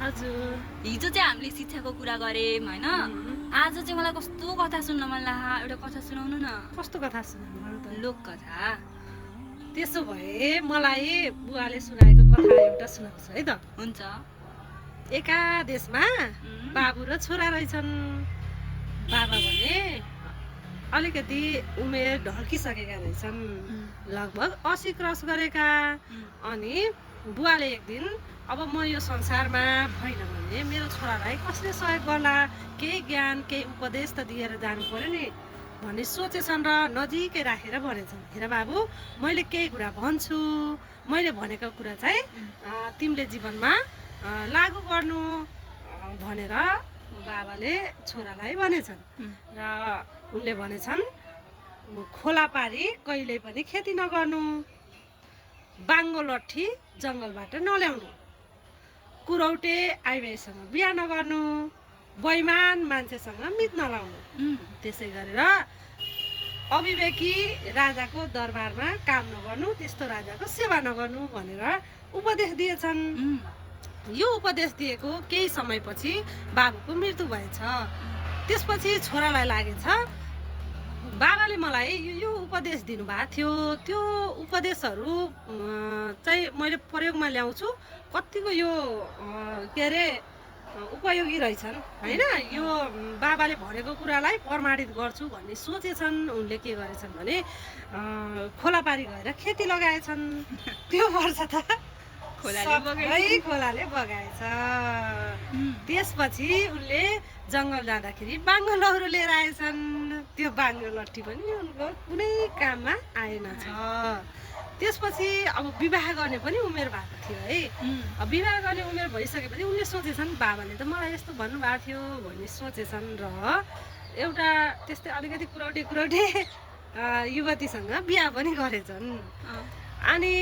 हजुर हिजो चाहिँ हामीले शिक्षाको कुरा गऱ्यौँ होइन आज चाहिँ मलाई कस्तो कथा सुन्न मन लाग्यो एउटा कथा सुनाउनु न कस्तो कथा सुनाउनु त लोक कथा त्यसो भए मलाई बुवाले सुनाएको कथा एउटा सुनाउँछु है त हुन्छ एका देशमा बाबु र छोरा रहेछन् बाबा भने अलिकति उमेर ढल्किसकेका रहेछन् लगभग 80 क्रस गरेका अनि बुवाले एक दिन अब म यो संसारमा भइन भने मेरो छोरालाई कसले सहयोग गर्ला केही ज्ञान केही उपदेश त दिएर जानु पर्यो नि भन्ने सोचेछन् र नजिकै राखेर भनेछन् हेर बाबु मैले केही कुरा भन्छु मैले भनेको कुरा चाहिँ तिमीले जीवनमा लागू गर्नु भनेर बाबाले छोरालाई भनेछन् र उनले भनेछन् खोला पारी कहिल्यै पनि खेती नगर्नु बाङ्गो लट्ठी जङ्गलबाट नल्याउनु कुरौटे आइमाईसँग बिहा नगर्नु बैमान मान्छेसँग मित नलाउनु त्यसै गरेर अविवेकी राजाको दरबारमा काम नगर्नु त्यस्तो राजाको सेवा नगर्नु भनेर उपदेश दिएछन् यो उपदेश दिएको केही समयपछि बाबुको मृत्यु भएछ त्यसपछि छोरालाई लागेछ बाबाले मलाई यो उपदेश दिनुभएको थियो त्यो उपदेशहरू चाहिँ मैले प्रयोगमा ल्याउँछु कतिको यो के अरे उपयोगी रहेछन् होइन यो बाबाले भनेको कुरालाई प्रमाणित गर्छु भन्ने सोचेछन् उनले के गरेछन् भने खोलापारी गएर खेती लगाएछन् त्यो वर्ष त खोलाले बगाएछ त्यसपछि उनले जङ्गल जाँदाखेरि बाङ्गो लौरो लिएर आएछन् त्यो बाङ्गो लट्ठी पनि उनको कुनै काममा आएनछ त्यसपछि अब विवाह गर्ने पनि उमेर भएको थियो है अब विवाह गर्ने उमेर भइसकेपछि उनले सोचेछन् बाबाले त मलाई यस्तो भन्नुभएको थियो भन्ने सोचेछन् र एउटा त्यस्तै अलिकति कुरौटे युवतीसँग बिहा पनि गरेछन् अनि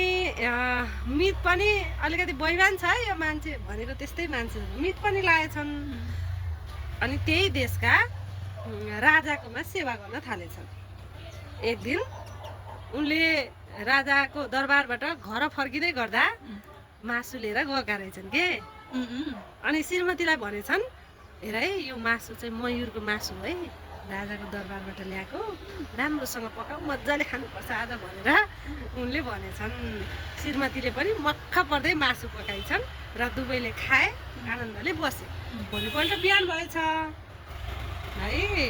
मित पनि अलिकति बैमान छ है यो मान्छे भनेको त्यस्तै मान्छे मित पनि लागेछन् अनि त्यही देशका राजाकोमा सेवा गर्न थालेछन् एक दिन उनले राजाको दरबारबाट घर फर्किँदै गर्दा मासु लिएर गएका रहेछन् के अनि श्रीमतीलाई भनेछन् हेर है यो मासु चाहिँ मयुरको मासु है राजाको दरबारबाट ल्याएको राम्रोसँग पकाऊ मजाले खानुपर्छ आज भनेर उनले भनेछन् श्रीमतीले पनि मक्ख पर्दै मासु पकाइछन् र दुवैले खाए आनन्दले बसे भोलिपल्ट बिहान भएछ है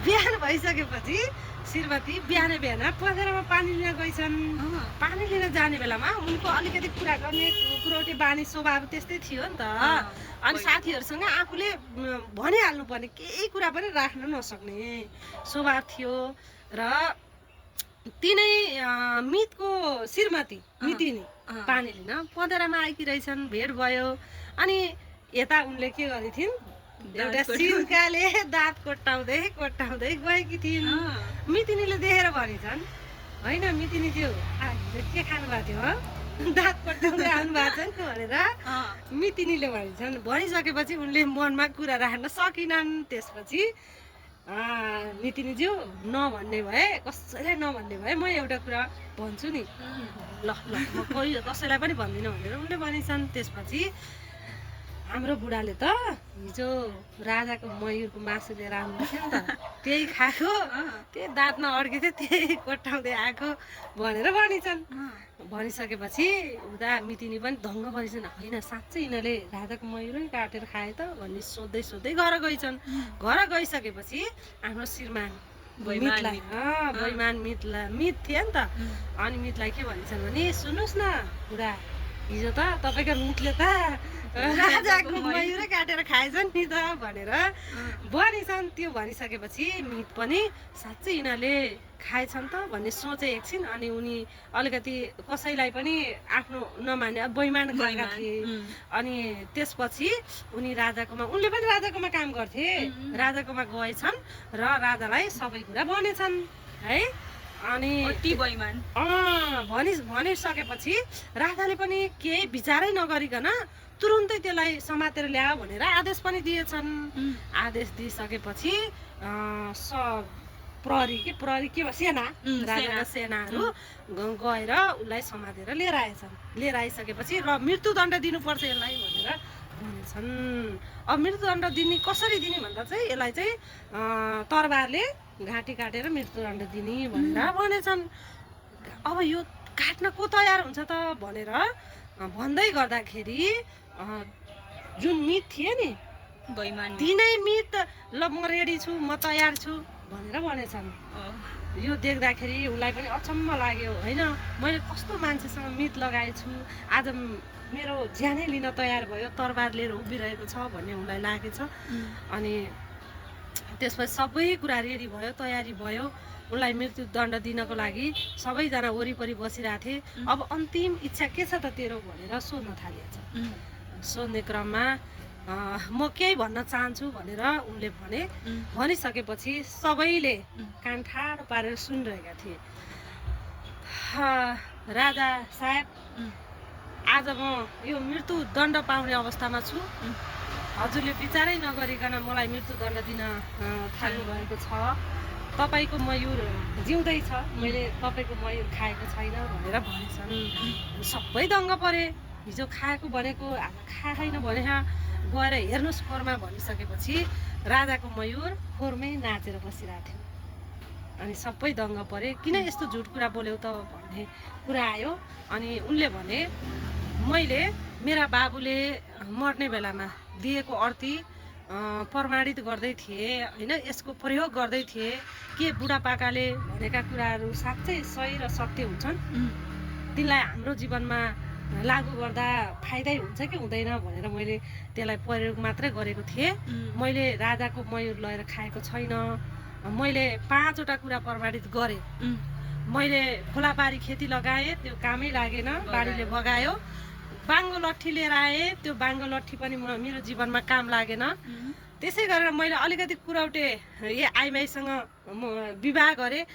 बिहान भइसकेपछि श्रीमती बिहान पँधेरामा पानी लिन गइछन् पानी लिन जाने बेलामा उनको अलिकति कुरा गर्ने कुरौटे बानी स्वभाव त्यस्तै थियो नि त अनि साथीहरूसँग आफूले भनिहाल्नु पर्ने केही कुरा पनि राख्न नसक्ने स्वभाव थियो र तिनै मितको श्रीमती मितिनी पानी लिन पँधेरामा आएकी रहेछन् भेट भयो अनि यता उनले के गरेथिन् एउटा सिन्काले दाँत कोट्टाउँदै गएकी थिइन् मितिनीले देखेर भनेछन् होइन मितिनीज्यू के खानु भएको थियो दाँत कोट्टाउँदै आउनु भएको छ नि भनेर मितिनीले भनिसकेपछि उनले मनमा कुरा राख्न सकिनन् त्यसपछि मितिनीज्यू नभन्ने भए कसैलाई नभन्ने भए म एउटा कुरा भन्छु नि ल म कोही कसैलाई पनि भन्दिनँ भनेर उनले भनेछन् त्यसपछि हाम्रो बुढाले त हिजो राजाको मयुरको मासु लिएर आउनु थियो नि त त्यही खाएको त्यही दाँतमा अड्किथ्यो त्यही कोट्टाउँदै आएको भनेर भनिछन् भनिसकेपछि उता मितिनी पनि दङ्ग परिछन् होइन साँच्चै यिनीहरूले राजाको मयुरै काटेर खाए त भन्ने सोध्दै घर गइछन् घर गइसकेपछि आफ्नो श्रीमान मितलाई बैमान मित थियो नि त अनि मितलाई के भनिछन् भने सुन्नुहोस् न बुढा हिजो त तपाईँको मितले त राजाको मयुरै काटेर खाएछन् नि त भनेर भनिछन् त्यो भनिसकेपछि मित पनि साँच्चै यिनीहरूले खाएछन् त भन्ने सोचे एकछिन अनि उनी अलिकति कसैलाई पनि आफ्नो नमाने बैमान गरेका थिए अनि त्यसपछि उनी उनले पनि राजाकोमा काम गर्थे राजाकोमा गएछन् र राजालाई सबै कुरा भनेछन् है अनि भनिसकेपछि राजाले पनि केही विचारै नगरिकन तुरुन्तै त्यसलाई समातेर ल्याऊ भनेर आदेश पनि दिएछन् आदेश दिइसकेपछि प्रहरी के सेना राजाका सेनाहरू गएर उसलाई समातेर लिएर आइसकेपछि र मृत्युदण्ड दिनुपर्छ यसलाई भनेर भनेछन्। अब मृत्युदण्ड दिने कसरी दिने भन्दा चाहिँ यसलाई चाहिँ तरबारले घाँटी काटेर मृत्युदण्ड दिने भनेर भनेछन्। अब यो काट्न को तयार हुन्छ त भनेर भन्दै गर्दाखेरि जुन मित थिए नि बैमान तिनै मित ल म रेडी छु म तयार छु भनेर भनेछन्। यो देख्दाखेरि उसलाई पनि अचम्म लाग्यो होइन, मैले कस्तो मान्छेसँग मित लगाएछु, आज मेरो ज्यानै लिन तयार भयो, तरबार लिएर उभिरहेको छ भन्ने उसलाई लागेछ। अनि त्यसपछि सबै कुरा रेडी भयो, तयारी भयो। उसलाई मृत्युदण्ड दिनको लागि सबैजना वरिपरि बसिरहेको थिए। अब अन्तिम इच्छा के छ त तेरो भनेर सोध्न थालिएछ। सोध्ने क्रममा म केही भन्न चाहन्छु भनेर उनले भनिसकेपछि सबैले कान ठाडो पारेर सुनिरहेका थिए। राजा साहेब, आज म यो मृत्युदण्ड पाउने अवस्थामा छु, हजुरले विचारै नगरिकन मलाई मृत्युदण्ड दिन थाल्नु भएको छ। तपाईँको मयूर जिउँदैछ, मैले तपाईँको मयूर खाएको छैन भनेर भनेछन्। सबै दङ्ग परे, हिजो खाएको भनेको आज खाएन भने गएर हेर्नुहोस् फोहोरमा भनिसकेपछि राजाको मयूर फोहोरमै नाचेर बसिरहेको थियो। अनि सबै दङ्ग परे, किन यस्तो झुट कुरा बोल्यौ त भन्ने कुरा आयो। अनि उनले भने मैले मेरा बाबुले मर्ने बेलामा दिएको अर्ती प्रमाणित गर्दै थिएँ होइन, यसको प्रयोग गर्दै थिएँ के बुढापाकाले भनेका कुराहरू साँच्चै सही र सत्य हुन्छन्, तिनलाई हाम्रो जीवनमा लागू गर्दा फाइदै हुन्छ कि हुँदैन भनेर मैले त्यसलाई प्रयोग मात्रै गरेको थिएँ। मैले राजाको मयूर लगेर खाएको छैन, मैले 5वटा कुरा प्रमाणित गरेँ। मैले खोलापारी खेती लगाएँ, त्यो कामै लागेन, बाढीले बगायो। बाङ्गो लट्ठी लिएर आएँ, त्यो बाङ्गो लट्ठी पनि मेरो जीवनमा काम लागेन। त्यसै गरेर मैले अलिकति कुराउटे आइमाईसँग म विवाह गरेँ,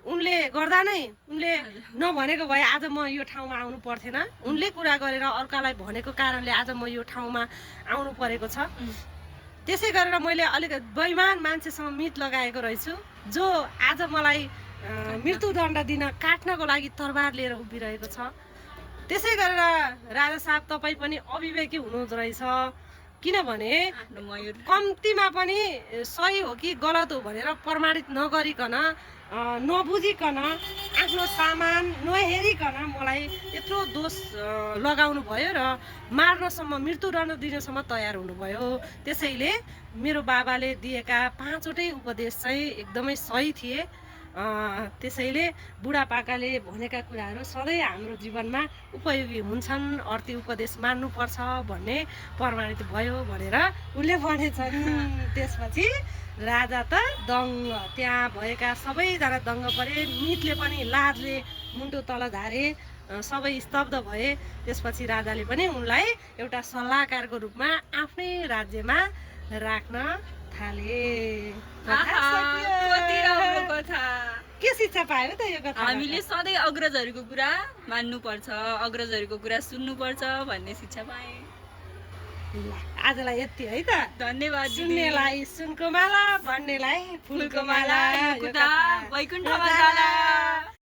उनले गर्दा नै उनले नभनेको भए आज म यो ठाउँमा आउनु पर्थेन। उनले कुरा गरेर अर्कालाई भनेको कारणले आज म यो ठाउँमा आउनु परेको छ। त्यसै गरेर मैले अलिकति बैमान मान्छेसँग मित लगाएको रहेछु, जो आज मलाई मृत्युदण्ड दिन काट्नको लागि तरबार लिएर उभिरहेको छ। त्यसै गरेर राजा साहब तपाईँ पनि अविवेकी हुनुहुँदो रहेछ, किनभने कम्तीमा पनि सही हो कि गलत हो भनेर प्रमाणित नगरिकन नबुझिकन आफ्नो सामान नहेरिकन मलाई यत्रो दोष लगाउनु भयो र मार्नसम्म मृत्युदण्ड दिनसम्म तयार हुनुभयो। त्यसैले मेरो बाबाले दिएका 5वटै उपदेश चाहिँ एकदमै सही थिए। त्यसैले बुढापाकाले भनेका कुराहरू सधैँ हाम्रो जीवनमा उपयोगी हुन्छन्, अर्ती उपदेश मान्नुपर्छ भन्ने प्रमाणित भयो भनेर उनले भनेछन्। त्यसपछि राजा त दङ्ग, त्यहाँ भएका सबैजना दङ्ग परे, मितले पनि लाजले मुन्टो तल झारे, सबै स्तब्ध भए। त्यसपछि राजाले पनि उनलाई एउटा सल्लाहकारको रूपमा आफ्नै राज्यमा राख्न थाले। के शिक्षा पायो त यो कथा? हामीले सधैँ अग्रजहरूको कुरा मान्नुपर्छ, अग्रजहरूको कुरा सुन्नुपर्छ भन्ने शिक्षा पाएँ। आजलाई यति है त। धन्यवाद। सुन्नेलाई सुनको माला, भन्नेलाई फुलको माला। वैकुण्ठमा जाला।